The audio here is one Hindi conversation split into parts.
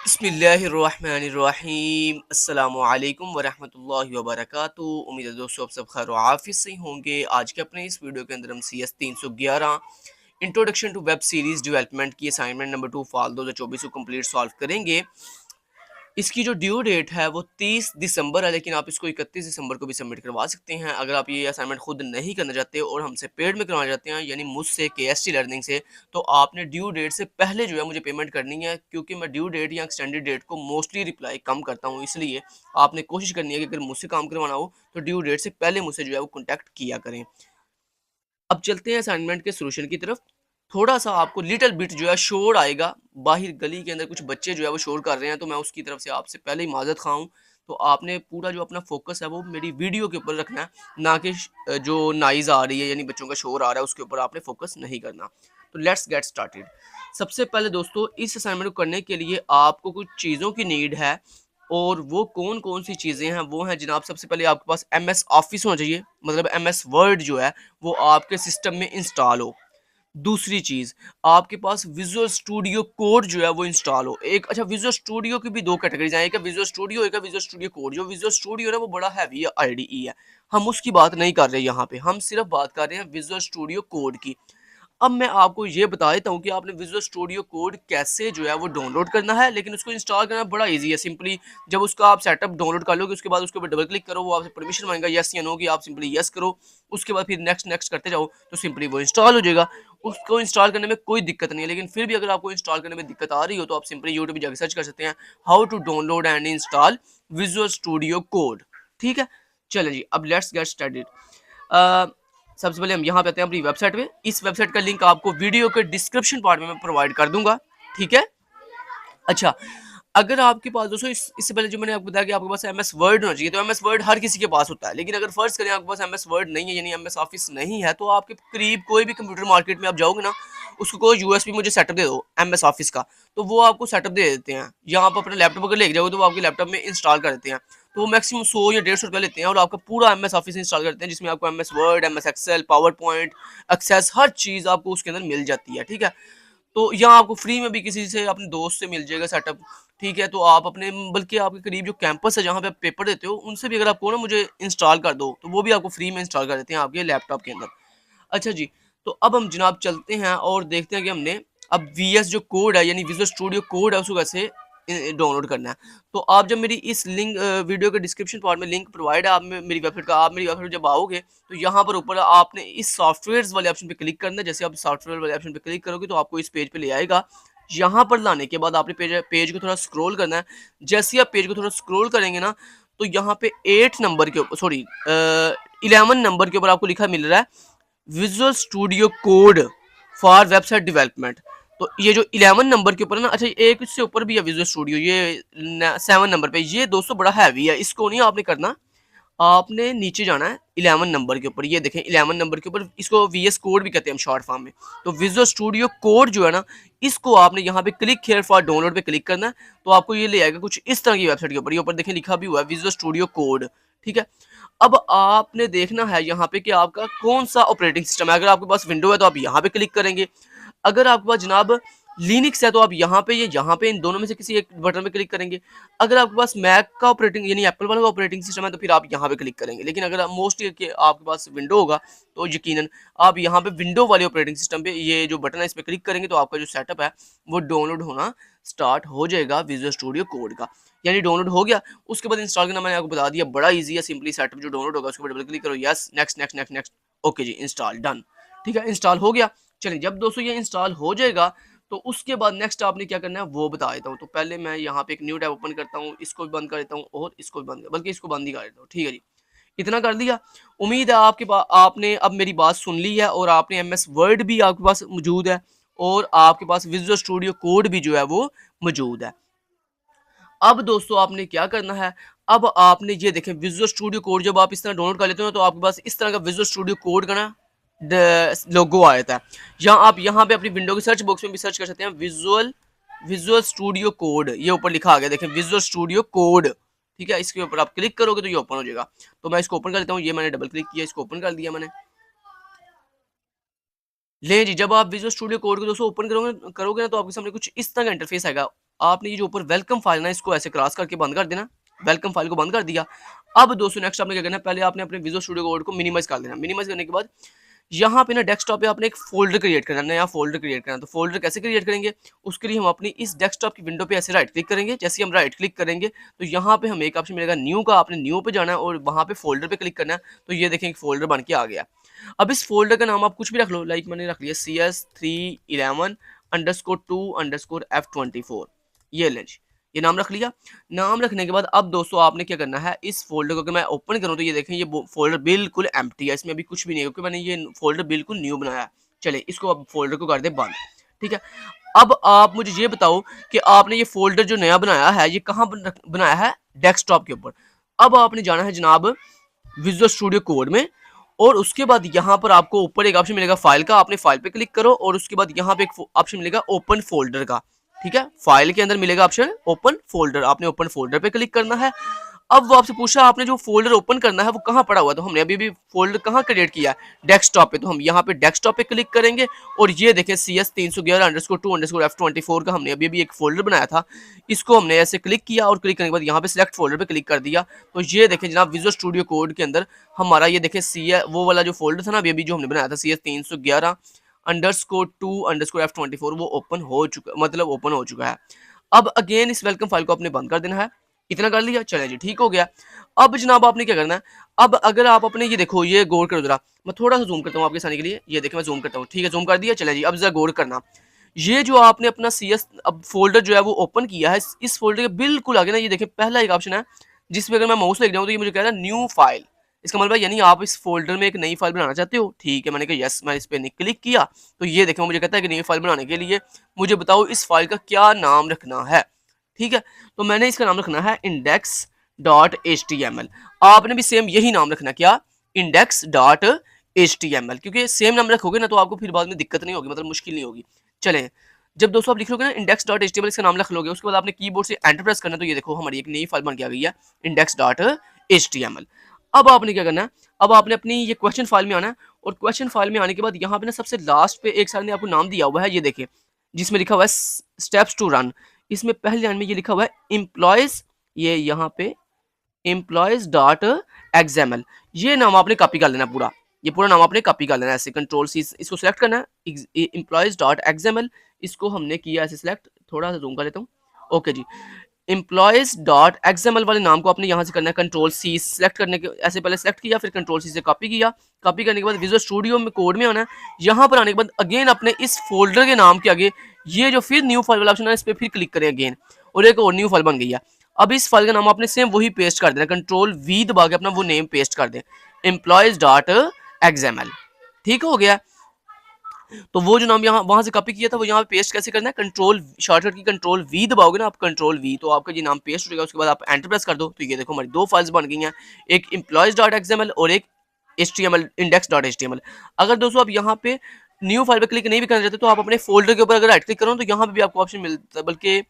बिस्मिल्लाहिर्रहमानिर्रहीम अस्सलामुअलैकुम वरहमतुल्लाहि वबरकातुहू। उम्मीद है दोस्तों आप सब खैर व आफियत से होंगे। आज के अपने इस वीडियो के अंदर हम CS 311 introduction to web series development की असाइनमेंट नंबर 2 फाल 2024 को कंप्लीट सॉल्व करेंगे। इसकी जो ड्यू डेट है वो 30 दिसंबर है, लेकिन आप इसको 31 दिसंबर को भी सबमिट करवा सकते हैं। अगर आप ये असाइनमेंट खुद नहीं करना चाहते और हमसे पेड में करवाना चाहते हैं यानी मुझसे KST लर्निंग से, तो आपने ड्यू डेट से पहले जो है मुझे पेमेंट करनी है, क्योंकि मैं ड्यू डेट या एक्सटेंडेड डेट को मोस्टली रिप्लाई कम करता हूँ। इसलिए आपने कोशिश करनी है कि अगर मुझसे काम करवाना हो तो ड्यू डेट से पहले मुझसे जो है वो कॉन्टैक्ट किया करें। अब चलते हैं असाइनमेंट के सॉल्यूशन की तरफ। थोड़ा-सा आपको लिटिल बिट जो है शोर आएगा, बाहर गली के अंदर कुछ बच्चे जो है वो शोर कर रहे हैं, तो मैं उसकी तरफ से आपसे पहले ही माज़रत ख़्वाह हूँ। तो आपने पूरा जो अपना फ़ोकस है वो मेरी वीडियो के ऊपर रखना है, ना कि जो नॉइज़ आ रही है यानी बच्चों का शोर आ रहा है उसके ऊपर आपने फ़ोकस नहीं करना। तो लेट्स गेट स्टार्टेड। सबसे पहले दोस्तों इस असाइनमेंट को करने के लिए आपको कुछ चीज़ों की नीड है, और वो कौन-कौन सी चीज़ें हैं, वो हैं जनाब, सबसे पहले आपके पास MS ऑफ़िस होना चाहिए, मतलब MS वर्ड जो है वो आपके सिस्टम में इंस्टॉल हो। दूसरी चीज़, आपके पास विजुअल स्टूडियो कोड जो है वो इंस्टॉल हो। एक अच्छा, विजुअल स्टूडियो की भी 2 कैटेगरीज़ हैं, एक है विजुअल स्टूडियो, एक है विजुअल स्टूडियो कोड। जो विजुअल स्टूडियो है ना वो बड़ा हैवी है, IDE है। हम उसकी बात नहीं कर रहे यहाँ पे, हम सिर्फ़ बात कर रहे हैं विजुअल स्टूडियो कोड की। अब मैं आपको ये बता देता हूँ कि आपने विजुअल स्टूडियो कोड कैसे जो है वो डाउनलोड करना है, लेकिन उसको इंस्टॉल करना बड़ा ईज़ी है। सिंपली जब उसका आप सेटअप डाउनलोड कर लोगे, उसके बाद उसके ऊपर डबल क्लिक करो, वो आपसे परमिशन मांगेगा येस या नो की, आप सिंपली येस करो। उसके बाद फिर नेक्स्ट नेक्स्ट करते जाओ, तो सिंपली वो इंस्टॉल हो जाएगा। उसको इंस्टॉल करने में कोई दिक्कत नहीं है, लेकिन फिर भी अगर आपको इंस्टॉल करने में दिक्कत आ रही हो तो आप सिंपली यूट्यूब पे जाकर सर्च कर सकते हैं, how to download and install visual studio code. ठीक है, चलिए जी, अब लेट्स गेट स्टार्टेड। सबसे पहले हम यहाँ पे आते हैं अपनी वेबसाइट पे। इस वेबसाइट का लिंक आपको वीडियो के डिस्क्रिप्शन पार्ट में मैं प्रोवाइड कर दूंगा। ठीक है, अच्छा, अगर आपके पास दोस्तों इससे पहले जो मैंने आपको बताया कि आपके पास MS वर्ड होना चाहिए, तो MS वर्ड हर किसी के पास होता है, लेकिन अगर फर्ज करें आपके पास MS वर्ड नहीं है यानी MS ऑफिस नहीं है, तो आपके करीब कोई भी कंप्यूटर मार्केट में आप जाओगे ना, उसको कोई USB मुझे सेटअप दे दो MS ऑफिस का, तो वो आपको सेटअप दे देते हैं, या आप अपना लैपटॉप अगर लेके जाओगे तो वो आपके लैपटॉप में इंस्टॉल कर देते हैं। तो वो मैक्सिमम 100 या 150 रुपया लेते हैं और आपका पूरा MS ऑफिस इंस्टॉल करते हैं, जिसमें आपको MS Word, MS Excel, PowerPoint, Access, हर चीज़ आपको उसके अंदर मिल जाती है। ठीक है, तो यहाँ आपको फ्री में भी किसी से, अपने दोस्त से मिल जाएगा सेटअप। ठीक है, तो आप अपने, बल्कि आपके करीब जो कैंपस है जहाँ पे आप पेपर देते हो, उनसे भी अगर आपको ना मुझे इंस्टॉल कर दो, तो वो भी आपको फ्री में इंस्टॉल कर देते हैं आपके लैपटॉप के अंदर। अच्छा जी, तो अब हम जनाब चलते हैं और देखते हैं कि हमने अब VS जो कोड है यानी विजुअल स्टूडियो कोड है उसको कैसे डाउनलोड करना है। तो आप जब मेरी इस लिंक वीडियो के डिस्क्रिप्शन पार्ट में लिंक प्रोवाइड है, आप मेरी वेबसाइट का, आप मेरी वेबसाइट जब आओगे तो यहाँ पर ऊपर आपने इस सॉफ्टवेयर्स वाले ऑप्शन पे क्लिक करना है। जैसे आप सॉफ्टवेयर वाले ऑप्शन पे क्लिक करोगे तो आपको इस पेज पे ले आएगा। यहाँ पर लाने के बाद आपने पेज को थोड़ा स्क्रॉल करना है। जैसे ही आप पेज को थोड़ा स्क्रॉल करेंगे ना, तो यहाँ पे 8 नंबर के ऊपर, सॉरी 11 नंबर के ऊपर आपको लिखा मिल रहा है visual studio code for website development. तो ये जो 11 नंबर के ऊपर है ना, अच्छा एक इससे ऊपर भी है विजुअल स्टूडियो, ये 7 नंबर पे, ये दोस्तों बड़ा हैवी है, इसको नहीं आपने करना। आपने नीचे जाना है 11 नंबर के ऊपर, ये देखें 11 नंबर के ऊपर, इसको VS कोड भी कहते हैं हम शॉर्ट फॉर्म में। तो विजुअल स्टूडियो कोड जो है ना, इसको आपने यहाँ पे क्लिक हियर फॉर डाउनलोड पे क्लिक करना है, तो आपको ये ले आएगा कुछ इस तरह की वेबसाइट के ऊपर। ये ऊपर देखें लिखा भी हुआ है विजुअल स्टूडियो कोड। ठीक है, अब आपने देखना है यहाँ पे कि आपका कौन सा ऑपरेटिंग सिस्टम है। अगर आपके पास विंडो है तो आप यहाँ पे क्लिक करेंगे, अगर आपके पास जनाब लिनक्स है तो आप यहाँ पे, ये यहाँ पे इन दोनों में से किसी एक बटन पे क्लिक करेंगे। अगर आपके पास मैक का ऑपरेटिंग यानी एप्पल वाला ऑपरेटिंग सिस्टम है तो फिर आप यहाँ पे क्लिक करेंगे, लेकिन अगर मोस्टली कि आपके पास विंडो होगा तो यकीनन आप यहाँ पे विंडो वाले ऑपरेटिंग सिस्टम पे ये जो बटन है इस पर क्लिक करेंगे, तो आपका जो सेटअप है वो डाउनलोड होना स्टार्ट हो जाएगा विजुअल स्टूडियो कोड का। यानी डाउनलोड हो गया, उसके बाद इंस्टॉल करना मैंने आपको बता दिया, बड़ा ईजी है। सिंपली सेटअप जो डाउनलोड होगा उसके ऊपर डबल क्लिक करो, yes, next next next next, okay जी, इंस्टॉल डन। ठीक है, इंस्टॉल हो गया। चलिए, जब दोस्तों ये इंस्टॉल हो जाएगा तो उसके बाद नेक्स्ट आपने क्या करना है वो बता देता हूँ। तो पहले मैं यहाँ पे एक न्यू टैब ओपन करता हूँ, इसको भी बंद कर देता हूँ और इसको भी बंद, बल्कि इसको बंद ही कर देता हूँ। ठीक है जी, इतना कर दिया। उम्मीद है आपके पास, आपने अब मेरी बात सुन ली है और आपने MS वर्ड भी आपके पास मौजूद है और आपके पास विजुअल स्टूडियो कोड भी जो है वो मौजूद है। अब दोस्तों आपने क्या करना है, अब आपने ये देखें विजुअल स्टूडियो कोड जब आप इस तरह डाउनलोड कर लेते हो तो आपके पास इस तरह का विजुअल स्टूडियो कोड का ना लोगो आ जाता है। या आप यहाँ पे अपनी विंडो के सर्च बॉक्स में भी सर्च कर सकते हैं विजुअल स्टूडियो कोड, ये ऊपर लिखा आ गया देखें विजुअल स्टूडियो कोड। ठीक है, इसके ऊपर आप क्लिक करोगे तो ये ओपन हो जाएगा। तो मैं इसको ओपन कर लेता हूँ, ये मैंने डबल क्लिक किया, इसको ओपन कर दिया मैंने। ले जी, जब आप विजुअल स्टूडियो कोड को दोस्तों ओपन करोगे करोगे ना, तो आपके सामने कुछ इस तरह का इंटरफेस आएगा। आपने ये जो ऊपर वेलकम फाइल ना इसको ऐसे क्रॉस करके बंद कर देना, वेलकम फाइल को बंद कर दिया। अब दोस्तों नेक्स्ट आपने क्या करना है, पहले आपने अपने विजुअल स्टूडियो कोड को मिनिमाइज कर देना। मिनिमाइज करने के बाद यहाँ पे ना डेस्कटॉप पे आपने एक फोल्डर क्रिएट करना है, नया फोल्डर क्रिएट करना है। तो फोल्डर कैसे क्रिएट करेंगे, उसके लिए हम अपनी इस डेस्कटॉप की विंडो पे ऐसे राइट क्लिक करेंगे। जैसे ही हम राइट क्लिक करेंगे तो यहाँ पे हमें एक ऑप्शन मिलेगा न्यू का, आपने न्यू पे जाना है और वहाँ पे फोल्डर पे क्लिक करना है। तो ये देखें एक फोल्डर बन के आ गया। अब इस फोल्डर का नाम आप कुछ भी रख लो, लाइक मैंने रख लिया CS311_2_F24, ये लेंज, ये नाम रख लिया। नाम रखने के बाद अब दोस्तों आपने क्या करना है, इस फोल्डर को अगर मैं ओपन करूं तो ये देखें ये फोल्डर बिल्कुल एम्प्टी है, इसमें अभी कुछ भी नहीं है क्योंकि मैंने ये फोल्डर बिल्कुल न्यू बनाया है। चले इसको अब फोल्डर को कर दे बंद, ठीक है। अब आप मुझे ये बताओ कि आपने ये फोल्डर जो नया बनाया है ये कहाँ बनाया है, डेस्कटॉप के ऊपर। अब आपने जाना है जनाब विजुअल स्टूडियो कोड में, और उसके बाद यहाँ पर आपको ऊपर एक ऑप्शन मिलेगा फाइल का, आपने फाइल पे क्लिक करो और उसके बाद यहाँ पे एक ऑप्शन मिलेगा ओपन फोल्डर का, ठीक है। फाइल के अंदर मिलेगा ऑप्शन ओपन फोल्डर, आपने ओपन फोल्डर पे क्लिक करना है। अब वो आपसे पूछा आपने जो फोल्डर ओपन करना है वो कहाँ पड़ा हुआ है, तो हमने अभी भी फोल्डर कहाँ क्रिएट किया है, डेस्कटॉप पे। तो हम यहाँ पे डेस्कटॉप पे क्लिक करेंगे और ये देखें CS311_2_F24 का हमने अभी भी एक फोल्डर बनाया था, इसको हमने ऐसे क्लिक किया और क्लिक करने के बाद यहाँ पे सिलेक्ट फोल्डर पे क्लिक कर दिया। तो ये देखें जनाब विजुअल स्टूडियो कोड के अंदर हमारा ये देखें वो वाला जो फोल्डर था ना अभी जो हमने बनाया था CS311_2_F24 वो ओपन हो चुका, मतलब ओपन हो चुका है। अब अगेन इस वेलकम फाइल को आपने बंद कर देना है। इतना कर लिया, चले जी ठीक हो गया। अब जनाब आपने क्या करना है, अब अगर आप अपने ये देखो, ये गौर करो जरा, मैं थोड़ा सा जूम करता हूँ आपके सामने के लिए, ये देखिए मैं जूम करता हूँ, ठीक है जूम कर दिया। चले जी अब जरा गौर करना, ये जो आपने अपना CS अब फोल्डर जो है वो ओपन किया है, इस फोल्डर के बिल्कुल आगे ना ये देखिए पहला एक ऑप्शन है जिसमें अगर मैं माउस लेके जाऊँ तो ये मुझे कह रहा है न्यू फाइल। इसका मतलब यानी आप इस फोल्डर में एक नई फाइल बनाना चाहते हो, ठीक है। मैंने कहा यस, मैं इस पर क्लिक किया तो ये देखो मुझे कहता है कि नई फाइल बनाने के लिए मुझे बताओ इस फाइल का क्या नाम रखना है, ठीक है। तो मैंने इसका नाम रखना है index.html। आपने भी सेम यही नाम रखना, क्या, index.html, क्योंकि सेम नाम रखोगे ना तो आपको फिर बाद में दिक्कत नहीं होगी, मतलब मुश्किल नहीं होगी। चलें, जब दोस्तों आप लिख लोगे ना index.html इसका नाम रख लोगे, उसके बाद आपने कीबोर्ड से एंटर प्रेस करना, तो ये देखो हमारी एक नई फाइल बन के आ गई है index.html। अब आपने क्या करना है, अब आपने अपनी ये क्वेश्चन फाइल में आना है और क्वेश्चन फाइल में आने के बाद यहाँ पे ना सबसे लास्ट पे एक सर ने आपको नाम दिया हुआ है, ये देखिए जिसमें लिखा हुआ है स्टेप्स टू रन। इसमें पहले लाइन में ये लिखा हुआ है एम्प्लॉयज, ये यहाँ पे employees.xml, ये नाम आपने कॉपी कर लेना पूरा, ये पूरा नाम आपने कॉपी कर लेना ऐसे कंट्रोल-C इसको सिलेक्ट करना है employees.xml, इसको हमने किया ऐसे सिलेक्ट, थोड़ा सा जूम कर लेता हूँ, ओके जी। employees.xml वाले नाम को आपने यहाँ से करना है कंट्रोल-C सिलेक्ट करने के, ऐसे पहले सिलेक्ट किया फिर कंट्रोल-C से कॉपी किया, कॉपी करने के बाद विजुअल स्टूडियो में कोड में आना है, यहाँ पर आने के बाद अगेन अपने इस फोल्डर के नाम के आगे ये जो फिर न्यू फाइल वाला ऑप्शन है इस पर फिर क्लिक करें अगेन, और एक और न्यू फाइल बन गई है। अब इस फाइल का नाम आपने सेम वही पेस्ट कर देना, कंट्रोल-V दबा के अपना वो नेम पेस्ट कर दें employees.xml, ठीक हो गया। तो वो जो नाम यहाँ वहां से कॉपी किया था वो यहाँ पे पेस्ट कैसे करना है, कंट्रोल शॉर्टकट की कंट्रोल-V दबाओगे ना आप, कंट्रोल-V तो आपका ये नाम पेस्ट हो जाएगा। उसके बाद आप एंटर प्रेस कर दो तो ये देखो हमारी दो फाइल्स बन गई हैं, एक employees.xml और एक HTML index.html। अगर दोस्तों आप यहाँ पे न्यू फाइल पे क्लिक नहीं भी करना चाहते तो आप अपने फोल्डर के ऊपर अगर राइट क्लिक करो तो यहाँ पे भी आपको ऑप्शन मिलता है, बल्कि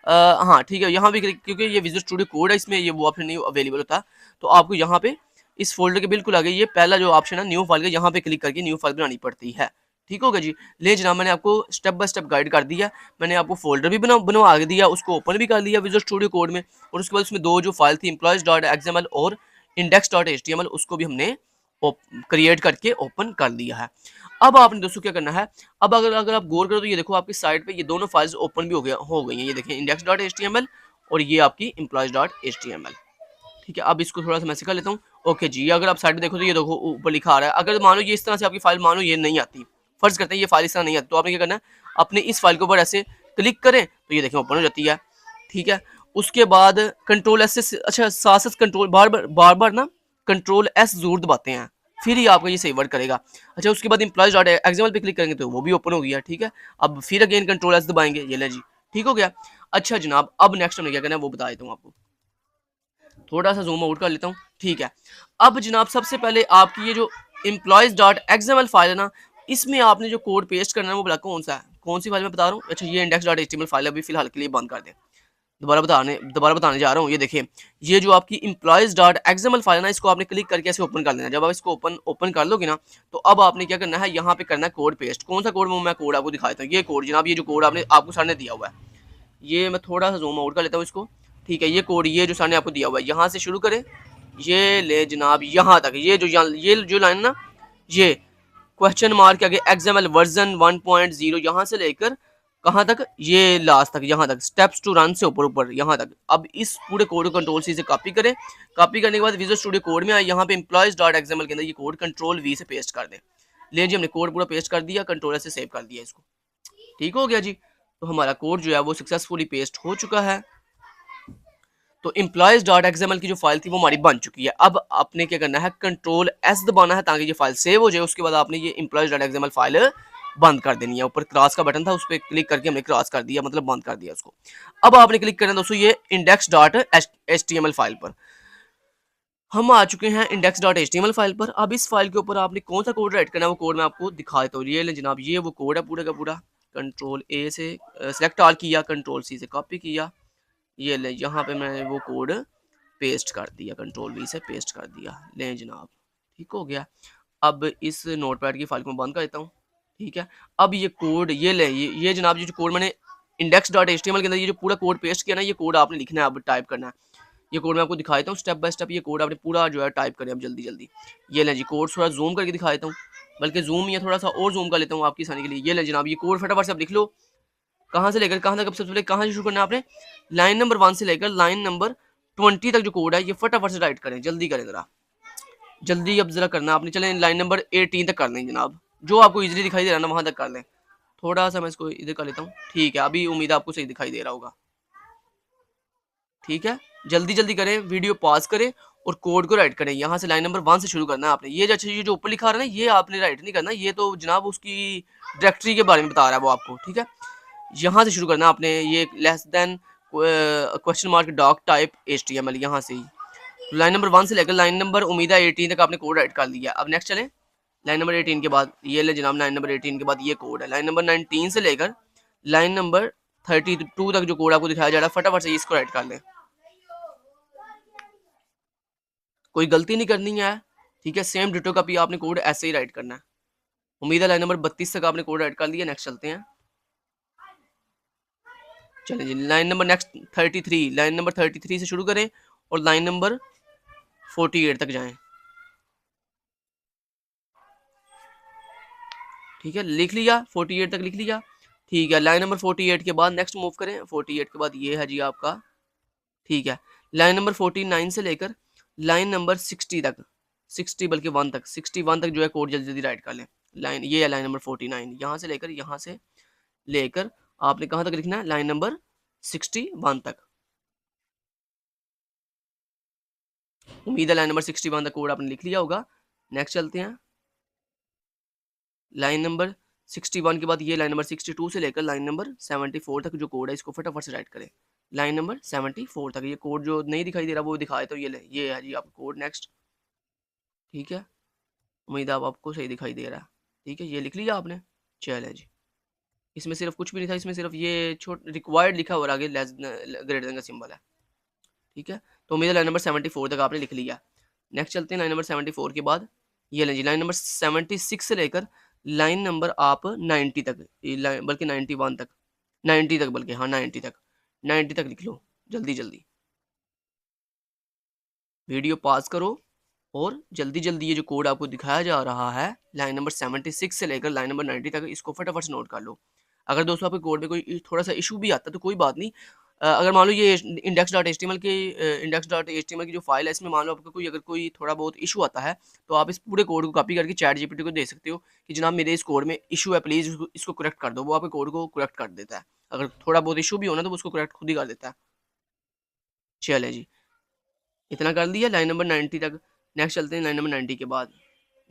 हाँ ठीक है यहाँ भी क्योंकि ये विजुअल स्टूडियो कोड है इसमें ये वो ऑप्शन नहीं अवेलेबल होता, तो आपको यहाँ पे इस फोल्डर के बिल्कुल आगे ये पहला जो ऑप्शन है न्यू फाइल का, यहाँ पे क्लिक करके न्यू फाइल बनानी पड़ती है, ठीक होगा जी। ले जनाब मैंने आपको स्टेप बाय स्टेप गाइड कर दिया, मैंने आपको फोल्डर भी बनवा दिया, उसको ओपन भी कर लिया विजुअल स्टूडियो कोड में, और उसके बाद उसमें दो जो फाइल थी employees.xml और index.html उसको भी हमने क्रिएट करके ओपन कर लिया है। अब आपने दोस्तों क्या करना है, अब अगर आप गौर करो तो ये देखो आपकी साइड पे ये दोनों फाइल्स ओपन भी हो गई हैं, ये देखें index.html और ये आपकी employees.html, ठीक है। अब इसको थोड़ा सा मैं सिखा लेता हूँ, ओके जी। अगर आप साइड में देखो तो ये देखो ऊपर लिखा आ रहा है, अगर मानो ये इस तरह से आपकी फाइल मानो ये नहीं आती, फर्ज करते हैं ये फाइल इस तरह नहीं आती, तो आपने क्या करना है अपने इस फाइल के ऊपर ऐसे क्लिक करें तो ये देखें ओपन हो जाती है, ठीक है। उसके बाद कंट्रोल-S से, अच्छा साथ साथ कंट्रोल बार बार ना कंट्रोल-S जरूर दबाते हैं फिर ही आपका ये सही वर्क करेगा। अच्छा उसके बाद employees.xml पे क्लिक करेंगे तो वो भी ओपन हो गया, ठीक है। अब फिर अगेन कंट्रोल-S दबाएंगे, ये ले जी ठीक हो गया। अच्छा जनाब अब नेक्स्ट हमने क्या करना है वो बता देता हूँ आपको, थोड़ा सा जूम आउट कर लेता हूँ, ठीक है। अब जनाब सबसे पहले आपकी ये जो employees.xml फाइल है ना, इसमें आपने जो कोड पेस्ट करना है वो भला कौन सा है, कौन सी फाइल मैं बता रहा हूँ, अच्छा ये index.html फाइल अभी फिलहाल के लिए बंद कर दें, दोबारा बताने जा रहा हूँ। ये देखिए ये जो आपकी employees.xml फाइल है ना, इसको आपने क्लिक करके ऐसे ओपन कर लेना। जब आप इसको ओपन कर लोगे ना तो अब आपने क्या करना है, यहाँ पे करना है कोड पेस्ट। कौन सा कोड, वो मैं कोड आपको दिखा देता हूँ। ये कोड जनाब, ये जो कोड आपको सर ने दिया हुआ है, ये मैं थोड़ा सा जूम आउट कर लेता हूँ इसको। ठीक है, ये कोड ये जो सामने आपको दिया हुआ है, यहाँ से शुरू करें, ये ले जनाब यहाँ तक, ये जो लाइन ना, ये क्वेश्चन मार्क के आगे XML वर्जन 1.0 यहाँ से लेकर कहाँ तक, ये लास्ट तक, यहाँ तक स्टेप्स टू रन से ऊपर ऊपर यहाँ तक। अब इस पूरे कोड को कंट्रोल सी से कॉपी करें। कॉपी करने के बाद विजुअल स्टूडियो कोड में आए, यहाँ पे employees.xml के अंदर ये कोड कंट्रोल V से पेस्ट कर दें। ले जी हमने कोड पूरा पेस्ट कर दिया, कंट्रोलर से सेव कर दिया इसको। ठीक हो गया जी। तो हमारा कोड जो है वो सक्सेसफुली पेस्ट हो चुका है। तो employees.xml की जो फाइल थी वो हमारी बन चुकी है। अब आपने क्या करना है, कंट्रोल S दबाना है ताकि ये फाइल सेव हो जाए। उसके बाद आपने ये employees.xml फाइल बंद कर देनी है। ऊपर क्रॉस का बटन था, उस पर क्लिक करके हमने क्रॉस कर दिया, मतलब बंद कर दिया उसको। अब आपने क्लिक करना है दोस्तों ये index.html फाइल पर। हम आ चुके हैं index.html फाइल पर। अब इस फाइल के ऊपर आपने कौन सा कोड राइट करना है वो कोड मैं आपको दिखा देता हूँ। ये ले जनाब, ये वो कोड है पूरा का पूरा। कंट्रोल A से सेलेक्ट ऑल किया, कंट्रोल C से कॉपी किया, ये ले यहाँ पे मैंने वो कोड पेस्ट कर दिया, कंट्रोल V से पेस्ट कर दिया। लें जनाब, ठीक हो गया। अब इस नोटपैड की फाइल को मैं बंद कर देता हूँ। ठीक है, अब ये कोड ये ले, ये जनाब ये जो कोड मैंने index.html के अंदर ये जो पूरा कोड पेस्ट किया ना, ये कोड आपने लिखना है, अब टाइप करना है। ये कोड मैं आपको दिखा देता हूँ स्टेप बाय स्टेप। ये कोड आपने पूरा जो है टाइप करें अब जल्दी जल्दी। ये ले जी कोड थोड़ा जूम करके दिखा देता हूँ, बल्कि जूम या थोड़ा सा और जूम कर लेता हूँ आपकी आसानी के लिए। ये ले जनाब, ये कोड फटाफट से आप लिख लो, कहाँ से लेकर कहाँ तक। सबसे पहले कहाँ से शुरू करना है आपने, लाइन नंबर 1 से लेकर लाइन नंबर 20 तक जो कोड है ये फटाफट से राइट करें, जल्दी करें जरा, जल्दी अब जरा करना आपने। चलें लाइन नंबर 18 तक कर लें जनाब, जो आपको इजीली दिखाई दे रहा है ना वहाँ तक कर लें। थोड़ा सा मैं इसको इधर कर लेता हूँ। ठीक है, अभी उम्मीद है आपको सही दिखाई दे रहा होगा। ठीक है, जल्दी जल्दी करें, वीडियो पॉज करें और कोड को राइट करें। यहाँ से लाइन नंबर 1 से शुरू करना है आपने। ये जो ऊपर लिखा रहा है ना, ये आपने राइट नहीं करना, ये तो जनाब उसकी डायरेक्टरी के बारे में बता रहा है वो आपको। ठीक है, यहाँ से शुरू करना आपने, ये less than question mark doc type HTML, यहाँ से ही लाइन नंबर 1 से लेकर लाइन नंबर उम्मीद है 18 तक आपने कोड राइट कर लिया। अब नेक्स्ट चलें, लाइन नंबर 18 के बाद ये ले जनाब, लाइन नंबर 18 के बाद ये कोड है। लाइन नंबर 19 से लेकर लाइन नंबर 32 तक जो कोड आपको दिखाया जा रहा है, फटाफट से इसको राइट कर लें, कोई गलती नहीं करनी है। ठीक है, सेम डिटो का भी आपने कोड ऐसे ही राइट करना है। उम्मीद है लाइन नंबर 32 तक आपने कोड राइट कर लिया। नेक्स्ट चलते हैं, चलें जी line number next 33, line number 33 से शुरू करें और लाइन नंबर 48 तक जाएं। ठीक है, लिख लिया, 48 तक लिख लिया। ठीक है, लाइन नंबर 48 के बाद नेक्स्ट मूव करें। 48 के बाद ये है जी आपका, ठीक है, लाइन नंबर 49 से लेकर लाइन नंबर 60 तक, 60 बल्कि 1 तक, 61 तक जो है कोड जल्दी जल्दी राइट कर लें। लाइन ये है लाइन नंबर 49, यहाँ से लेकर आपने कहाँ तक लिखना है, लाइन नंबर 61 तक। उम्मीद है लाइन नंबर 61 तक कोड आपने लिख लिया होगा। नेक्स्ट चलते हैं, लाइन नंबर 61 के बाद ये लाइन नंबर 62 से लेकर लाइन नंबर 74 तक जो कोड है इसको फटाफट से राइट करें। लाइन नंबर 74 तक, ये कोड जो नहीं दिखाई दे रहा वो दिखाए तो ये है जी आपका कोड। नेक्स्ट, ठीक है, उम्मीद है आपको सही दिखाई दे रहा है। ठीक है, ये लिख लिया आपने, चलें जी। इसमें सिर्फ कुछ भी नहीं था, इसमें सिर्फ ये रिक्वायर्ड लिखा और आगे लेस ग्रेटर देन का सिंबल है। ठीक है, तो उम्मीद है लाइन नंबर 74 तक आपने लिख लिया। नेक्स्ट चलते हैं, लाइन नंबर 74 के बाद ये लें जी लाइन नंबर 76 से लेकर लाइन नंबर आप 90 तक, बल्कि 91 तक, 90 तक, बल्कि हाँ 90 तक, 90 तक लिख लो जल्दी जल्दी। वीडियो पॉज करो और जल्दी जल्दी ये जो कोड आपको दिखाया जा रहा है लाइन नंबर 76 से लेकर लाइन नंबर 90 तक, इसको फटाफट से नोट कर लो। अगर दोस्तों आपके कोड में कोई थोड़ा सा इशू भी आता है तो कोई बात नहीं। अगर मान लो ये index.html की जो फाइल है, इसमें मान लो आपको अगर कोई थोड़ा बहुत इशू आता है तो आप इस पूरे कोड को कॉपी करके चैट जीपीटी को दे सकते हो कि जनाब मेरे इस कोड में इशू है, प्लीज़ इसको करेक्ट कर दो। वो आपके कोड को करेक्ट कर देता है। अगर थोड़ा बहुत इशू भी होना तो उसको करेक्ट खुद ही कर देता है। चले जी, इतना कर लिया लाइन नंबर 90 तक। नेक्स्ट चलते हैं लाइन नंबर 90 के बाद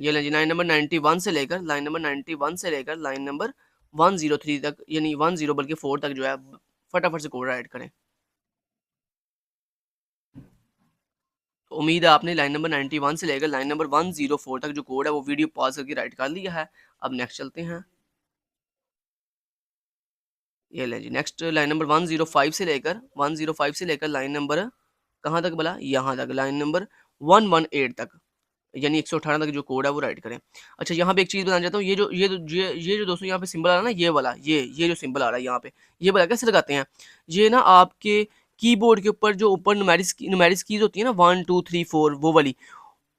ये लें जी लाइन नंबर 91 से लेकर लाइन नंबर 91 से लेकर लाइन नंबर 103 तक, यानी 10 बल्कि 4 तक जो है फटाफट से कोड राइट करें। तो उम्मीद है आपने लाइन नंबर 91 से लेकर लाइन नंबर 104 तक जो कोड है वो वीडियो पॉज करके राइट कर लिया है। अब नेक्स्ट चलते हैं, ये लें जी नेक्स्ट लाइन नंबर 105 से लेकर लाइन नंबर कहाँ तक बोला, यहाँ तक, लाइन नंबर 118 तक, यानी 118 तक जो कोड है वो राइट करें। अच्छा, यहाँ पे एक चीज़ बताना चाहता हूँ, ये जो दोस्तों यहाँ पे सिंबल आ रहा है ना, ये वाला, ये जो सिंबल आ रहा है यहाँ पे, ये वाला कैसे लगाते हैं? ये ना आपके कीबोर्ड के ऊपर जो ऊपर न्यूमेरिक्स कीज़ होती है ना, 1 2 3 4 वो वाली,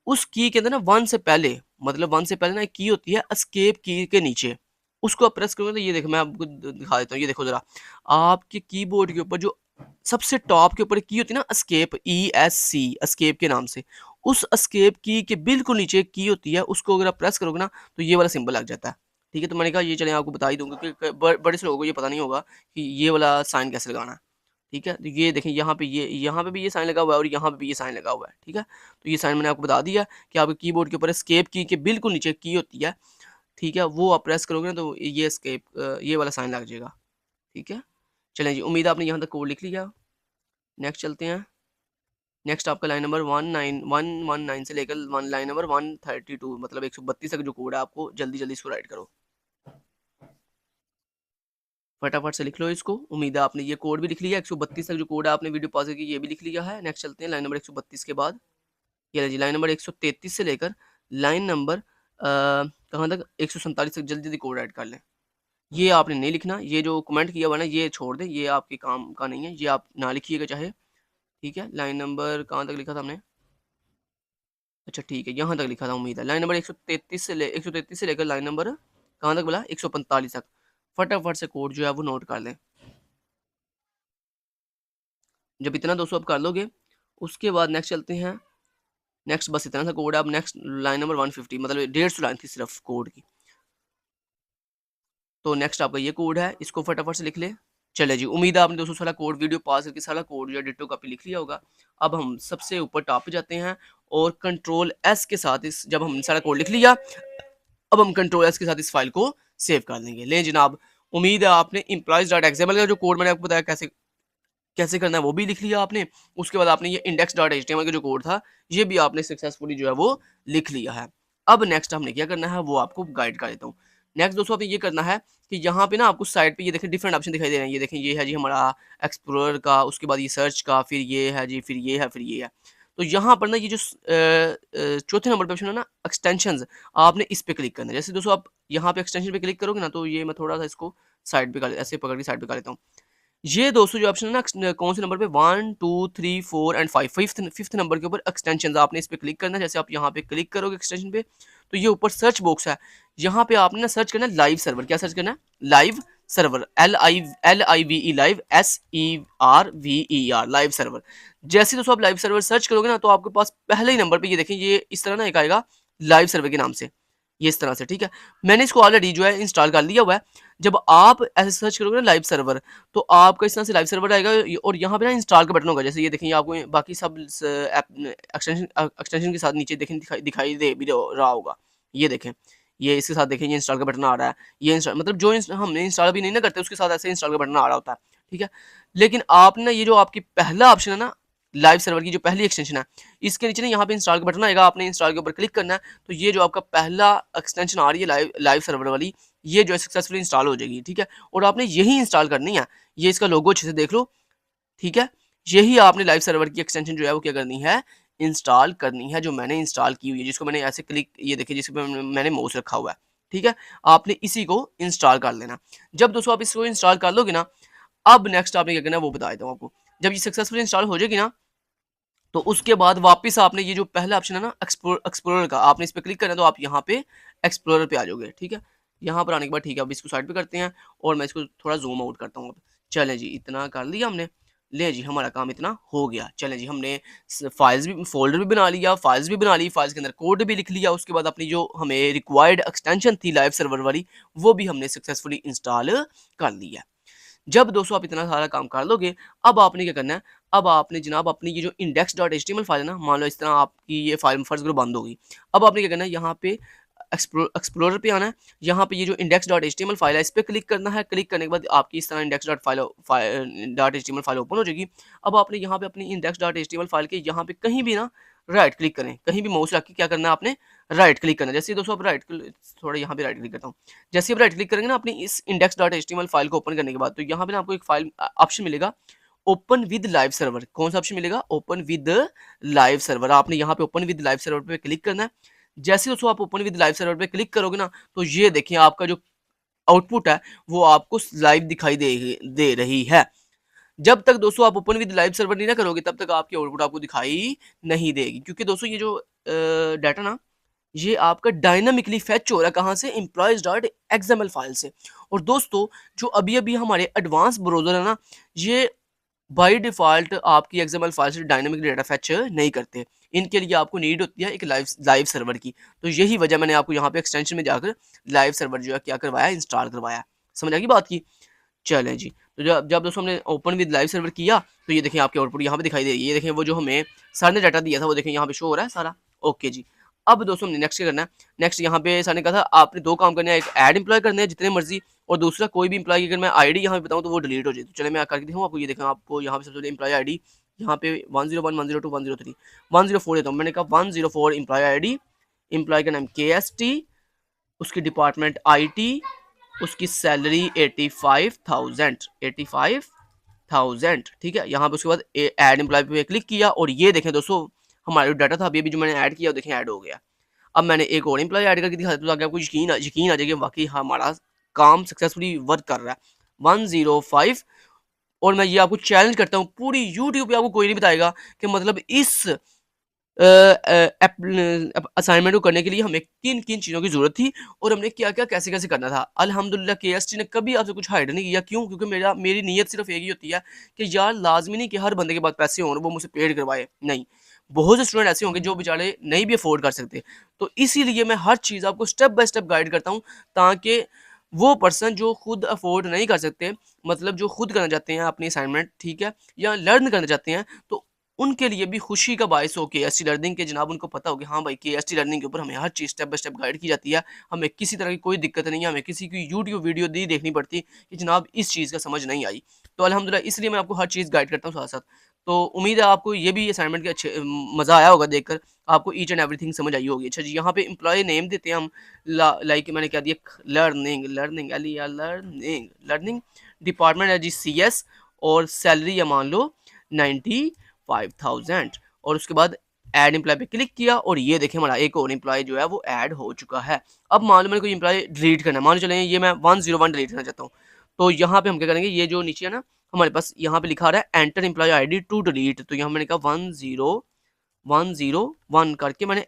उस की के अंदर ना 1 से पहले, मतलब 1 से पहले ना एक की होती है एस्केप की के नीचे, उसको आप प्रेस करोगे तो ये देखो, मैं आपको दिखा देता हूँ, ये देखो ज़रा, आपके कीबोर्ड के ऊपर जो सबसे टॉप के ऊपर एक की होती है ना एस्केप, ESC, एस्केप के नाम से, उस एस्केप की के बिल्कुल नीचे एक की होती है, उसको अगर आप प्रेस करोगे ना तो ये वाला सिंबल लग जाता है। ठीक है, तो मैंने कहा ये चलें आपको बता ही दूँ, क्योंकि बड़े से लोगों को ये पता नहीं होगा कि ये वाला साइन कैसे लगाना है। ठीक है, तो ये देखें, यहाँ पे भी ये साइन लगा हुआ है और यहाँ पे भी ये साइन लगा हुआ है। ठीक है, तो ये साइन मैंने आपको बता दिया कि आपके कीबोर्ड के ऊपर एस्केप की के बिल्कुल नीचे की होती है। ठीक है, वो आप प्रेस करोगे ना तो ये एस्केप ये वाला साइन लग जाएगा। ठीक है, चलें जी, उम्मीद है आपने यहाँ तक कोड लिख लिया। नेक्स्ट चलते हैं। नेक्स्ट आपका लाइन नंबर 19119 से लेकर लाइन नंबर 132, मतलब 132 तक जो कोड है, आपको जल्दी जल्दी इसको राइट करो, फटाफट से लिख लो इसको। उम्मीद है आपने ये कोड भी लिख लिया, 132 तक जो कोड है आपने वीडियो पॉज करके ये भी लिख लिया है। नेक्स्ट चलते हैं लाइन नंबर 132 के बाद, ये जी लाइन नंबर 133 से लेकर लाइन नंबर कहाँ तक, 147 तक जल्दी जल्दी कोड ऐड कर लें। ये आपने नहीं लिखना, ये जो कमेंट किया हुआ ना ये छोड़ दें, ये आपके काम का नहीं है, ये आप ना लिखिएगा चाहे। ठीक है, लाइन नंबर कहाँ तक लिखा था हमने? अच्छा ठीक है, यहाँ तक लिखा था, उम्मीद है। लाइन नंबर 133 से लेकर लाइन नंबर कहाँ तक बोला, 145 तक। फटाफट से कोड जो है वो नोट कर लें। जब इतना 200 आप कर लोगे, उसके बाद नेक्स्ट चलते हैं। नेक्स्ट बस इतना सा कोड है। अब नेक्स्ट लाइन नंबर 150, मतलब 150 लाइन थी सिर्फ कोड की। तो नेक्स्ट आपका ये कोड है, इसको फटाफट से लिख ले। चले जी, उम्मीद है आपने दोस्तों सारा कोड वीडियो पास करके सारा कोड जो है डिट्टो कॉपी लिख लिया होगा। अब हम सबसे ऊपर टॉप पे जाते हैं और कंट्रोल एस के साथ इस, जब हमने सारा कोड लिख लिया, अब हम कंट्रोल एस के साथ इस फाइल को सेव कर देंगे। ले जनाब, उम्मीद है आपने एम्प्लॉइज डॉट एक्सएमएल का जो कोड मैंने आपको बताया कैसे कैसे करना है वो भी लिख लिया आपने। उसके बाद आपने ये इंडेक्स डॉट एचटीएमएल का जो कोड था ये भी आपने सक्सेसफुली जो है वो लिख लिया है। अब नेक्स्ट हमने क्या करना है वो आपको गाइड कर देता हूँ। नेक्स्ट दोस्तों आपने ये करना है कि यहाँ पे ना आपको साइड पे ये देखें डिफरेंट ऑप्शन दिखाई दे रहे हैं। ये देखें, ये है जी हमारा एक्सप्लोरर का, उसके बाद ये सर्च का, फिर ये है जी, फिर ये है, फिर ये है। तो यहाँ पर ना ये जो चौथे नंबर पे ऑप्शन है ना एक्सटेंशंस, आपने इस पे क्लिक करना है। जैसे दोस्तों आप यहाँ पे एक्सटेंशन पे क्लिक करोगे ना तो ये मैं थोड़ा सा इसको साइड पे कर ऐसे पकड़ के साइड पे कर लेता हूँ। ये दोस्तों जो ऑप्शन है ना कौन से नंबर पे, 1 2 3 4 एंड 5, फिफ्थ नंबर के ऊपर एक्सटेंशन, आपने इस पे क्लिक करना है। जैसे आप यहाँ पे क्लिक करोगे एक्सटेंशन पे तो ये ऊपर सर्च बॉक्स है, यहाँ पे आपने ना सर्च करना है लाइव सर्वर। क्या सर्च करना है? Live server, LIVE, live SERVER, live server. जैसे दोस्तों आप लाइव सर्वर सर्च करोगे ना तो आपके पास पहले ही नंबर पे ये देखें, ये इस तरह ना एक आएगा लाइव सर्वर के नाम से, ये इस तरह से। ठीक है, मैंने इसको ऑलरेडी जो है इंस्टॉल कर लिया हुआ है। जब आप ऐसे सर्च करोगे ना लाइव सर्वर तो आपका इस तरह से लाइव सर्वर आएगा और यहाँ पे ना इंस्टॉल का बटन होगा। जैसे ये देखें, आपको बाकी सब एक्सटेंशन के साथ नीचे देखें दिखाई दे भी रहा होगा। ये देखें, ये इसके साथ देखें ये इंस्टॉल का बटन आ रहा है। ये इंस्टॉल मतलब जो हमने इंस्टॉल भी नहीं ना करते उसके साथ ऐसे इंस्टॉल का बटन आ रहा होता है। ठीक है, लेकिन आपने ये जो आपकी पहला ऑप्शन है ना लाइव सर्वर की जो पहली एक्सटेंशन है, इसके नीचे ना यहाँ पे इंस्टॉल का बटन आएगा, आपने इंस्टॉल के ऊपर क्लिक करना है। तो ये जो आपका पहला एक्सटेंशन आ रही है लाइव सर्वर वाली, ये जो है सक्सेसफुली इंस्टॉल हो जाएगी। ठीक है, और आपने यही इंस्टॉल करनी है। ये इसका लोगो अच्छे से देख लो। ठीक है, यही आपने लाइव सर्वर की एक्सटेंशन जो है वो क्या करनी है, इंस्टॉल करनी है, जो मैंने इंस्टॉल की हुई है, जिसको मैंने ऐसे क्लिक, ये देखिए जिसको मैंने माउस रखा हुआ है। ठीक है, आपने इसी को इंस्टॉल कर लेना। जब दोस्तों आप इसको इंस्टॉल कर लोगे ना, अब नेक्स्ट आपने क्या करना है वो बता देता हूँ आपको। जब ये सक्सेसफुली इंस्टॉल हो जाएगी ना तो उसके बाद वापस आपने ये जो पहला ऑप्शन है ना एक्सप्लोरर का, आपने इस पर क्लिक करना है तो आप यहाँ पे एक्सप्लोरर पे आ जाओगे। ठीक है, यहाँ पर आने के बाद ठीक है, अब इसको साइड पे करते हैं और मैं इसको थोड़ा जूम आउट करता हूँ। अब चलें जी, इतना कर लिया हमने। ले जी, हमारा काम इतना हो गया। चलें जी, हमने फाइल्स भी, फोल्डर भी बना लिया, फाइल्स भी बना ली, फाइल्स के अंदर कोड भी लिख लिया। उसके बाद अपनी जो हमें रिक्वायर्ड एक्सटेंशन थी लाइव सर्वर वाली वो भी हमने सक्सेसफुली इंस्टॉल कर लिया। जब दोस्तों आप इतना सारा काम कर लोगे, अब आपने क्या करना है, अब आपने जनाब अपनी ये जो index.html फाइल है ना, मान लो इस तरह आपकी ये फाइल फर्ज करो बंद होगी, अब आपने क्या करना है, यहाँ पे एक्सप्लोरर पे आना है। यहाँ पे ये जो index.html फाइल है इस पर क्लिक करना है। क्लिक करने के बाद आपकी इस तरह index.html फाइल ओपन हो जाएगी। अब आपने यहाँ पे अपनी index.html फाइल के यहाँ पे कहीं भी ना राइट क्लिक करें, कहीं भी माउस रख के क्या करना है आपने राइट क्लिक करना है। जैसे दोस्तों आप थोड़ा यहाँ पे राइट क्लिक करता हूँ। जैसे आप राइट क्लिक करेंगे ना अपनी इस index.html फाइल को ओपन करने के बाद, तो यहाँ पे ना आपको एक फाइल ऑप्शन मिलेगा, ओपन विद लाइव सर्वर। कौन सा ऑप्शन मिलेगा? Open with live server. आपने यहाँ पे ओपन विद लाइव सर्वर पे क्लिक करना है। जैसे दोस्तों आप ओपन विद लाइव सर्वर पे क्लिक करोगे ना, तो ये देखिए आपका जो आउटपुट है वो आपको लाइव दिखाई दे रही है। जब तक दोस्तों आप ओपन विद लाइव सर्वर नहीं ना करोगे, तब तक आपकी आउटपुट आपको दिखाई नहीं देगी, क्योंकि दोस्तों ये जो डाटा ना, ये आपका डायनामिकली फेच हो रहा है कहाँ से? एम्प्लॉयज डॉट एक्सएमएल फाइल से। और दोस्तों जो अभी अभी हमारे एडवांस ब्राउजर है ना, ये बाय डिफॉल्ट आपकी एक्सएमएल फाइल से डायनामिक डेटा फेच नहीं करते। इनके लिए आपको नीड होती है एक लाइव सर्वर की। तो यही वजह मैंने आपको यहाँ पे एक्सटेंशन में जाकर लाइव सर्वर जो है क्या करवाया, इंस्टॉल करवाया। समझ आ गई बात की? चलें जी। तो जब जब दोस्तों हमने ओपन विद लाइव सर्वर किया, तो ये देखें आपके आउटपुट यहाँ पे दिखाई दे रही है। ये देखें वो जो हमें सर ने डाटा दिया था वो देखें यहाँ पे शो हो रहा है सारा। ओके जी। अब दोस्तों हमने नेक्स्ट क्या करना है? नेक्स्ट यहाँ पे सर ने कहा था आपने दो काम करने हैं, एक ऐड एम्प्लॉय करने हैं जितने मर्जी, और दूसरा कोई भी एम्प्लॉय अगर मैं आईडी यहाँ पे बताऊँ तो वो डिलीट हो जाए। तो चले मैं करके दिखाऊँ आपको। ये देखें आपको यहाँ पे सबसे पहले एम्प्लॉय आईडी यहाँ पे 101 102 103 104 देता हूँ। मैंने कहा 104 एम्प्लॉय आईडी, एम्प्लॉय का नाम KST, उसकी डिपार्टमेंट IT, उसकी सैलरी 85,000 ठीक है। यहाँ पे उसके बाद ऐड एम्प्लॉय पे क्लिक किया, और ये देखें दोस्तों हमारा जो डाटा था अभी अभी जो मैंने ऐड किया, देखें ऐड हो गया। अब मैंने एक और एम्प्लॉय ऐड करके दिखा, तो ताकि आपको यकीन आ जाएगा वाकई हमारा काम सक्सेसफुली वर्क कर रहा है। 105। और मैं ये आपको चैलेंज करता हूँ, पूरी यूट्यूब पे आपको कोई नहीं बताएगा कि मतलब इस असाइनमेंट को करने के लिए हमें किन किन चीज़ों की ज़रूरत थी और हमने क्या क्या कैसे कैसे करना था। अल्हम्दुलिल्लाह KST ने कभी आपसे कुछ हाइड नहीं किया। क्यों? क्योंकि मेरी नीयत सिर्फ एक ही होती है कि यार लाजमी नहीं कि हर बंदे के पास पैसे हों और वो मुझसे पेड करवाए। नहीं, बहुत से स्टूडेंट ऐसे होंगे जो बेचारे नहीं भी अफोर्ड कर सकते। तो इसीलिए मैं हर चीज़ आपको स्टेप बाय स्टेप गाइड करता हूँ, ताकि वो पर्सन जो खुद अफोर्ड नहीं कर सकते, मतलब जो खुद करना चाहते हैं अपनी असाइनमेंट, ठीक है, या लर्न करना चाहते हैं, तो उनके लिए भी खुशी का बायस हो KST लर्निंग के। जनाब उनको पता हो कि हाँ भाई KST लर्निंग के ऊपर हमें हर चीज़ स्टेप बाय स्टेप गाइड की जाती है। हमें किसी तरह की कोई दिक्कत नहीं है, हमें किसी की यूट्यूब वीडियो नहीं देखनी पड़ती कि जनाब इस चीज़ का समझ नहीं आई। तो अल्हम्दुलिल्लाह इसलिए मैं आपको हर चीज़ गाइड करता हूँ साथ साथ। तो उम्मीद है आपको ये भी असाइनमेंट के अच्छे मज़ा आया होगा देखकर, आपको ईच एंड एवरीथिंग समझ आई होगी। अच्छा जी, यहाँ पे एम्प्लॉय नेम देते हैं हम, लाइक मैंने क्या दिया, learning learning learning learning, department है जी CS, और सैलरी या मान लो 95,000। और उसके बाद ऐड एम्प्लॉय पे क्लिक किया, और ये देखें हमारा एक और एम्प्लॉय जो है वो ऐड हो चुका है। अब मान लो मैंने कोई एम्प्लॉय डिलीट करना है, मान लो चलें ये मैं 101 डिलीट करना चाहता हूँ, तो यहाँ पे हम क्या करेंगे, ये जो नीचे है ना हमारे पास यहाँ पे लिखा रहा है enter employee ID to delete, तो यहाँ मैंने कहा 101 करके मैंने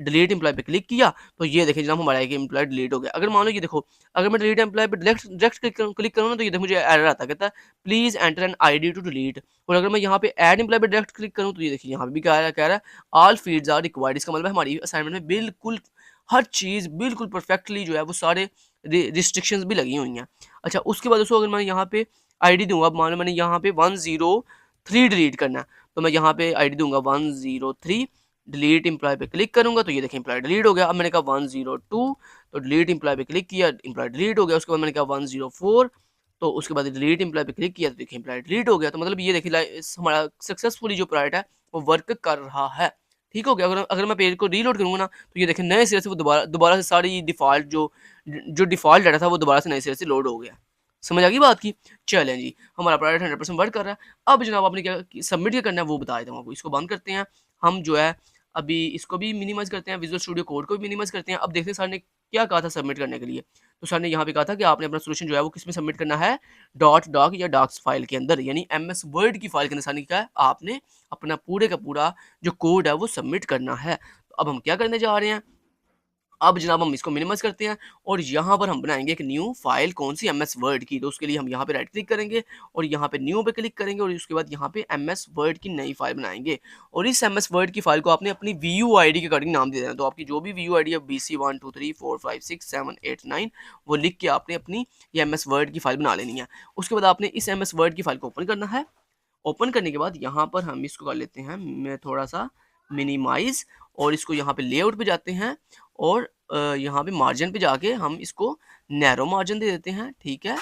डिलीट एम्प्लॉय पे क्लिक किया, तो ये देखिए जनाब हमारा एक एम्प्लॉय डिलीट हो गया। अगर मान लो ये देखो, अगर मैं डिलीट एम्प्लॉय पे डायरेक्ट क्लिक करूँ ना, तो ये देखो मुझे एरर आता है, कहता है please enter an ID to delete. और अगर मैं यहाँ पे ऐड एम्प्लॉय पे डायरेक्ट क्लिक करूँ, तो ये देखिए यहाँ पे भी कह रहा है ऑल फील्ड्स आर रिक्वायर्ड। इसका मतलब हमारी असाइनमेंट में बिल्कुल हर चीज़ बिल्कुल परफेक्टली जो है वो सारे रिस्ट्रिक्शंस भी लगी हुई हैं। अच्छा, उसके बाद दोस्तों अगर मैं यहाँ पे ID दूंगा, अब मान लो मैंने यहाँ पे 103 डिलीट करना है, तो मैं यहाँ पे ID दूंगा 103, डिलीट एम्प्लॉय पे क्लिक करूंगा, तो ये देखिए एम्प्लॉय डिलीट हो गया। अब मैंने कहा 102, तो डिलीट एम्प्लॉय पे क्लिक किया, एम्प्लॉय डिलीट हो गया। उसके बाद मैंने कहा 104, तो उसके बाद डिलीट एम्प्लॉय पे क्लिक किया, तो देखिए एम्प्लॉय डिलीट हो गया। तो मतलब ये देखिए हमारा सक्सेसफुली जो प्रोजेक्ट है वो वर्क कर रहा है। ठीक हो गया। अगर अगर मैं पेज को रीलोड करूंगा ना, तो ये देखिए नए सिरे से वो दोबारा दोबारा से सारी डिफॉल्ट जो डिफॉल्ट डाटा था वो दोबारा से नए सिरे से लोड हो गया। समझ आ गई बात की? चलें जी, हमारा प्रोडक्ट 100% वर्क कर रहा है। अब जनाब आपने क्या सबमिट क्या करना है वो बता देता हूँ आपको। इसको बंद करते हैं हम, जो है अभी इसको भी मिनिमाइज करते हैं, विजुअल स्टूडियो कोड को भी मिनिमाइज करते हैं। अब देखते हैं सर ने क्या कहा था सबमिट करने के लिए। तो सर ने यहाँ पे कहा था कि आपने अपना सोल्यूशन जो है वो किस में सबमिट करना है, डॉक या डॉक्स फाइल के अंदर, यानी MS वर्ड की फाइल के अंदर। सर ने क्या है, आपने अपना पूरे का पूरा जो कोड है वो सबमिट करना है। तो अब हम क्या करने जा रहे हैं, अब जनाब हम इसको मिनिमाइज करते हैं, और यहाँ पर हम बनाएंगे एक न्यू फाइल, कौन सी, MS वर्ड की। तो उसके लिए हम यहाँ पे राइट क्लिक करेंगे और यहाँ पे न्यू पे क्लिक करेंगे, और उसके बाद यहाँ पे MS वर्ड की नई फाइल बनाएंगे। और इस MS वर्ड की फाइल को आपने अपनी VUID के अकॉर्डिंग नाम दे देना। तो आपकी जो भी VUID है BC 1 2 3 4 5 6 7 8 9, वो लिख के आपने अपनी ये MS वर्ड की फाइल बना लेनी है। उसके बाद आपने इस MS वर्ड की फाइल को ओपन करना है। ओपन करने के बाद यहाँ पर हम इसको कर लेते हैं, मैं थोड़ा सा मिनिमाइज, और इसको यहाँ पे लेआउट पे जाते हैं, और यहाँ पे मार्जिन पे जाके हम इसको नैरो मार्जिन दे देते हैं। ठीक है,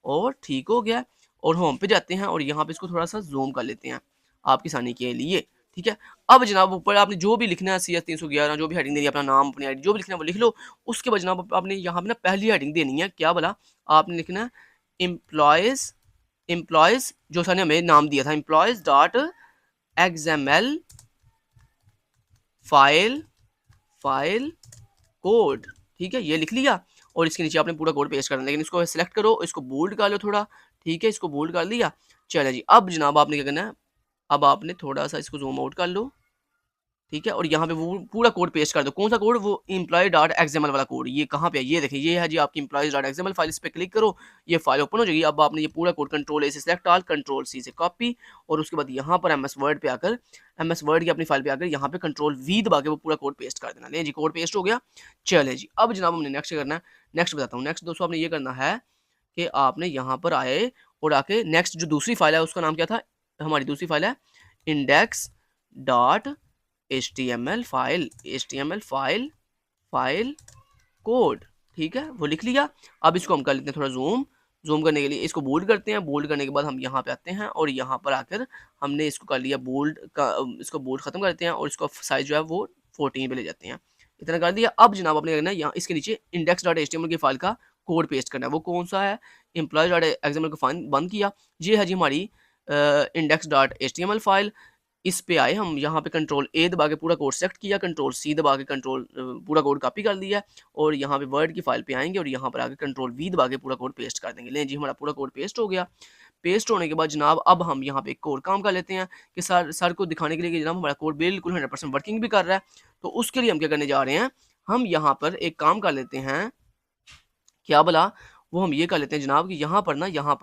और ठीक हो गया। और होम पे जाते हैं और यहाँ पे इसको थोड़ा सा जूम कर लेते हैं आपकी आसानी के लिए। ठीक है, अब जनाब ऊपर आपने जो भी लिखना है CS 311 जो भी हेडिंग देनी है, अपना नाम अपनी ID जो भी लिखना है वो लिख लो। उसके बाद जनाब आपने यहाँ पे ना पहली हेडिंग देनी है, क्या बोला, आपने लिखना है एम्प्लॉयज़ एम्प्लॉयज जो सर ने हमें नाम दिया था, employees dot XML file code, ठीक है, ये लिख लिया और इसके नीचे आपने पूरा कोड पेस्ट करना है। लेकिन इसको सिलेक्ट करो, इसको बोल्ड कर लो थोड़ा, ठीक है, इसको बोल्ड कर लिया। चले जी, अब जनाब आपने क्या करना है, अब आपने थोड़ा सा इसको जूम आउट कर लो, ठीक है, और यहाँ पे वो पूरा कोड पेस्ट कर दो। कौन सा कोड? वो एम्प्लॉय डॉट एक्सएमएल वाला कोड। ये कहाँ पे है? ये देखिए, ये है जी आपकी एम्प्लॉयज डॉट एक्सएमएल फाइल। इस पर क्लिक करो, ये फाइल ओपन हो जाएगी। अब आपने ये पूरा कोड कंट्रोल ए से सिलेक्ट ऑल, कंट्रोल सी से कॉपी, और उसके बाद यहाँ पर एमएस वर्ड पे आकर, एमएस वर्ड की अपनी फाइल पे आकर यहाँ पे कंट्रोल वी दबा के वो पूरा कोड पेस्ट कर देना। ले जी, कोड पेस्ट हो गया। चले जी, अब जनाब हमने नेक्स्ट करना है। नेक्स्ट बताता हूँ। नेक्स्ट दोस्तों आपने ये करना है कि आपने यहाँ पर आए और आके नेक्स्ट जो दूसरी फाइल है उसका नाम क्या था? हमारी दूसरी फाइल है index dot HTML file code, ठीक है, वो लिख लिया। अब इसको हम कर लेते हैं थोड़ा जूम करने के लिए इसको बोल्ड करते हैं। बोल्ड करने के बाद हम यहाँ पे आते हैं और यहाँ पर आकर हमने इसको कर लिया बोल्ड का, इसको बोल्ड खत्म करते हैं और इसको साइज जो है वो 14 पे ले जाते हैं। इतना कर दिया। अब जनाब अपने करना है यहाँ इसके नीचे index.html की फाइल का कोड पेस्ट करना है। वो कौन सा है? एम्प्लॉय.xml को फाइल बंद किया, ये है जी हमारी index.html फाइल। इस पे आए हम, यहाँ पे कंट्रोल ए दबा के पूरा कोड सेलेक्ट किया, कंट्रोल सी दबा के पूरा कोड कॉपी कर लिया और यहाँ पे वर्ड की फाइल पे आएंगे और यहाँ पर आके कंट्रोल वी दबा के पूरा कोड पेस्ट कर देंगे। लें जी, हमारा पूरा कोड पेस्ट हो गया। पेस्ट होने के बाद जनाब अब हम यहाँ पे एक और काम कर लेते हैं कि सर को दिखाने के लिए कि जनाब हमारा कोड बिल्कुल 100% वर्किंग भी कर रहा है। तो उसके लिए हम क्या करने जा रहे हैं, हम यहाँ पर एक काम कर लेते हैं, क्या बोला, वो हम ये कर लेते हैं जनाब कि यहाँ पर ना, यहाँ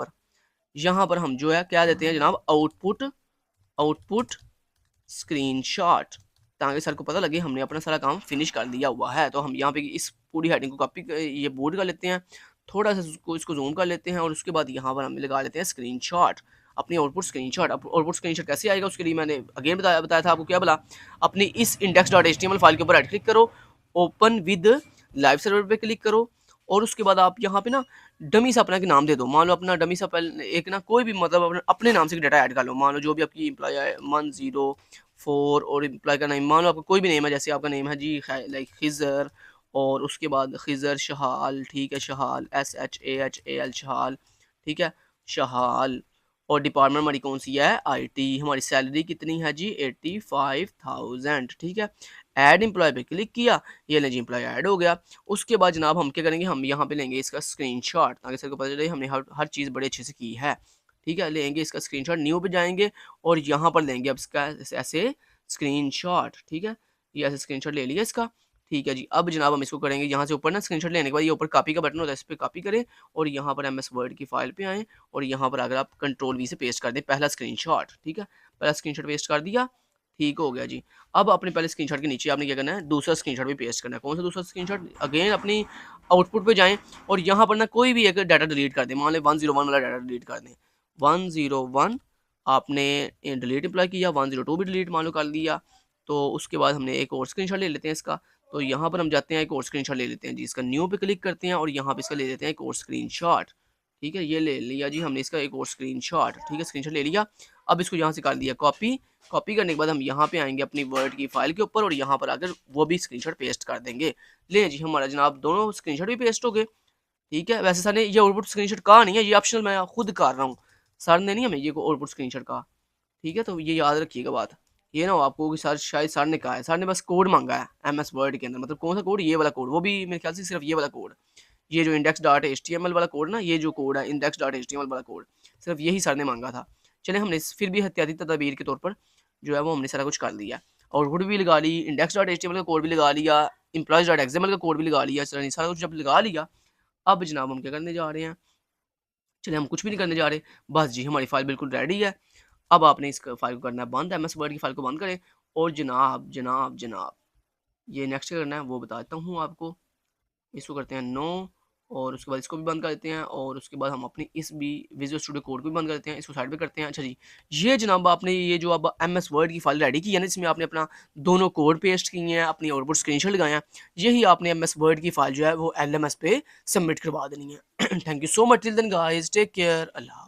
पर हम जो है क्या देते हैं जनाब, आउटपुट स्क्रीनशॉट, ताकि सर को पता लगे हमने अपना सारा काम फिनिश कर दिया हुआ है। तो हम यहाँ पे इस पूरी हेडिंग को कॉपी ये बोर्ड कर लेते हैं, थोड़ा सा इसको जूम कर लेते हैं और उसके बाद यहाँ पर हम लगा लेते हैं स्क्रीनशॉट, अपनी आउटपुट स्क्रीनशॉट। आउटपुट स्क्रीनशॉट कैसे आएगा उसके लिए मैंने अगेन बताया था आपको। क्या बोला? अपनी इस index.html फाइल के ऊपर राइट क्लिक करो, ओपन विद लाइव सर्वर पे क्लिक करो और उसके बाद आप यहाँ पे ना डमी सा अपना एक नाम दे दो। मान लो अपना डमी सा एक ना कोई भी मतलब अपने नाम से डाटा ऐड कर लो। मान लो जो भी आपकी एम्प्लॉय है 104 और एम्प्लॉय का नेम, मान लो आपका कोई भी नेम है, जैसे आपका नेम है जी लाइक खिजर और उसके बाद खिजर शहाल, ठीक है, शहाल SHAHAL शहाल, ठीक है, शहाल। और डिपार्टमेंट हमारी कौन सी है? IT। हमारी सैलरी कितनी है जी? 85,000, ठीक है। ऐड एम्प्लॉय पे क्लिक किया, ये लें जी एम्प्लॉय ऐड हो गया। उसके बाद जनाब हम क्या करेंगे, हम यहाँ पे लेंगे इसका स्क्रीनशॉट ताकि सर को पता चले हमने हर चीज़ बड़े अच्छे से की है, ठीक है। लेंगे इसका स्क्रीनशॉट, न्यू पे जाएंगे और यहाँ पर लेंगे अब इसका ऐसे स्क्रीनशॉट, ठीक है, ये ऐसे स्क्रीनशॉट ले लिया इसका, ठीक है जी। अब जनाब हम इसको करेंगे यहाँ से ऊपर ना, स्क्रीनशॉट लेने के बाद ये ऊपर कॉपी का बटन होता है, इस पर कॉपी करें और यहाँ पर MS वर्ड की फाइल पे आएँ और यहाँ पर अगर आप कंट्रोल V से पेस्ट कर दें पहला स्क्रीनशॉट, ठीक है, पहला स्क्रीनशॉट पेस्ट कर दिया, ठीक हो गया जी। अब अपने पहले स्क्रीनशॉट के नीचे आपने क्या करना है, दूसरा स्क्रीनशॉट भी पेस्ट करना है। कौन सा दूसरा स्क्रीनशॉट? अगेन अपनी आउटपुट पे जाएं और यहाँ पर ना कोई भी एक डाटा डिलीट कर दें। मान लें 101 वाला डाटा डिलीट कर दें। 101 आपने डिलीट अप्लाई किया, 102 भी डिलीट मान लो कर लिया। तो उसके बाद हमने एक और स्क्रीनशॉट ले लेते हैं इसका। तो यहाँ पर हम जाते हैं, एक और स्क्रीनशॉट ले लेते हैं जी, इसका न्यू पे क्लिक करते हैं और यहाँ पे इसका ले लेते हैं एक और स्क्रीनशॉट, ठीक है, ये ले लिया जी हमने इसका एक और स्क्रीनशॉट, ठीक है, स्क्रीनशॉट ले लिया। अब इसको यहाँ से कर दिया कॉपी करने के बाद हम यहाँ पे आएंगे अपनी वर्ड की फाइल के ऊपर और यहाँ पर आकर वो भी स्क्रीनशॉट पेस्ट कर देंगे। ले जी, हमारा जनाब दोनों स्क्रीनशॉट भी पेस्ट हो गए, ठीक है। वैसे सर ने ये आउटपुट स्क्रीनशॉट कहा नहीं है, ये ऑप्शनल मैं खुद कर रहा हूँ, सर ने नहीं हमें ये आउटपुट स्क्रीनशॉट कहा, ठीक है। तो ये याद रखिएगा बात, ये ना हो आपको कि सर शायद सर ने कहा है, सर ने बस कोड मांगा है MS वर्ड के अंदर। मतलब कौन सा कोड? ये वाला कोड, वो भी मेरे ख्याल से सिर्फ ये वाला कोड, ये जो index.html वाला कोड ना, ये जो कोड है index.html वाला कोड, सिर्फ यही सर ने मांगा था। चले, हमने फिर भी एहतियाती तदबीर के तौर पर जो है वो हमने सारा कुछ कर लिया। आउटपुट भी लगा ली, index.html का कोड भी लगा लिया, employees.xml का कोड भी लगा लिया, सारा कुछ जब लगा लिया, अब जनाब हम क्या करने जा रहे हैं? चलिए, हम कुछ भी नहीं करने जा रहे, बस जी हमारी फाइल बिल्कुल रेडी है। अब आपने इस फाइल को करना है बंद, MS वर्ड की फाइल को बंद करें और जनाब ये नेक्स्ट करना है वो बताता हूँ आपको। इसको करते हैं नो और उसके बाद इसको भी बंद कर देते हैं और उसके बाद हम अपनी इस भी विजुअल स्टूडियो कोड को भी बंद कर देते हैं, इसको साइड पे करते हैं। अच्छा जी, ये जनाब आपने ये जो अब MS वर्ड की फाइल रेडी की है ना, इसमें आपने अपना दोनों कोड पेस्ट किए हैं, अपनी आउटपुट स्क्रीनशॉट लगाए हैं, यही आपने MS वर्ड की फाइल जो है वो LMS पे सबमिट करवा देनी है। Thank you so much, till then guys, take care, Allah.